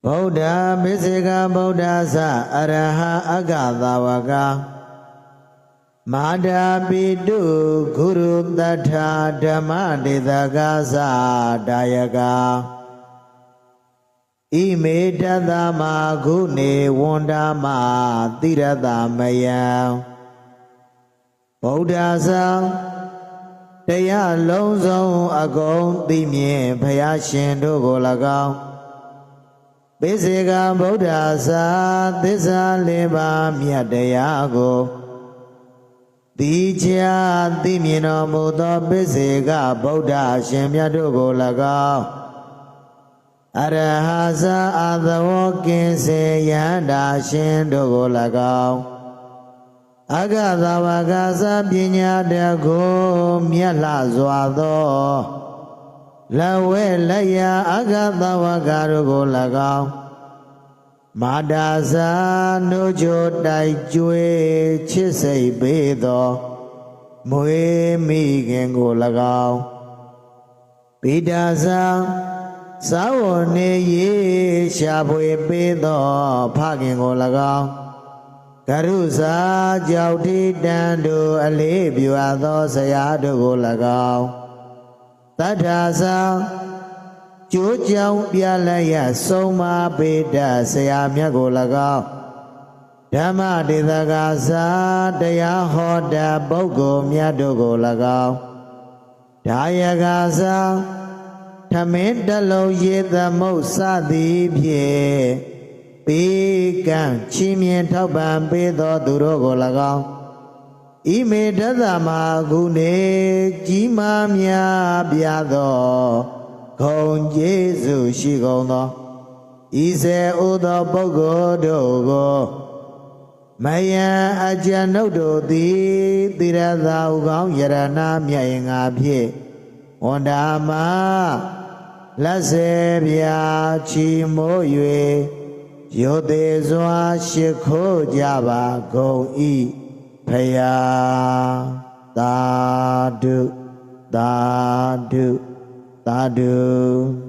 ဗုဒ္ဓပိစေကဗုဒ္ဓသအရဟအဂသဝကမာတာပိတုဂုရုတထာဓမ္မဒေသကာသဒါယကာဣမေတတမဂုနေဝန္ဒမတိရတမယံဗုဒ္ဓသံတရားလုံးစုံအကုန်သိမြင်ဘုရားရှင်တို့ကို၎င်းပိစေကဗုဒ္ဓသာသစ္စာလေးပါးမြတ်တရားကိုတိချာသိမြင်တော်မူသောပိစေကဗုဒ္ဓရှင်မြတ်တို့ကို၎င်းအရဟဇာအသဝကင်စေယန္တာရှင်တို့ကို၎င်းအဂသဝကသပညာတကိုမြတ်လှစွာသောလဝဲလက်ရအဂသဝကတို့ကို၎င်းမာတာဇာနှုတ်ချိုတိုက်ကျွေးချစ်စိတ်ပေးသောမွေမိခင်ကို၎င်းပိတာဇာသာဝနေရေရှာဖွေပေးသောဖခင်ကို၎င်းကရုဇာကြောက်တိတန်တို့အလေးပြုအပ်သောဆရာတို့ကို၎င်းတတ္ထာဇာကျိုးကြောင်ပြလိုက်ရဆုံးမပေတဆရာမြတ်ကို၎င်းဓမ္မဒေသကာဇာတရားဟောတာပုဂ္ဂိုလ်မြတ်တို့ကို၎င်းဒါယကာဇာထမင်းတလုံးရေသမုတ်စသည်ဖြင့်ပေကံချီးမြှင့်ထောက်ပံ့ပေးသောသူတို့ကို၎င်းဣမေတတမဂုဏေကြီးမားများပြားသောဂုဏ်ကျေးဇူးရှိကုန်သောဤစေဥသောပုဂ္ဂိုလ်တို့ကိုမယံအကျဉ်ုပ်တို့သည်တိရသာဥကောင်းယရဏမြတ်ရင်ငါဖြင့်ဝန္ဒာမလက်စေပြာချီမိုး၍ရိုသေစွာရှိခိုးကြပါကုန်၏ဖယားသာဓုသာဓုသာဓု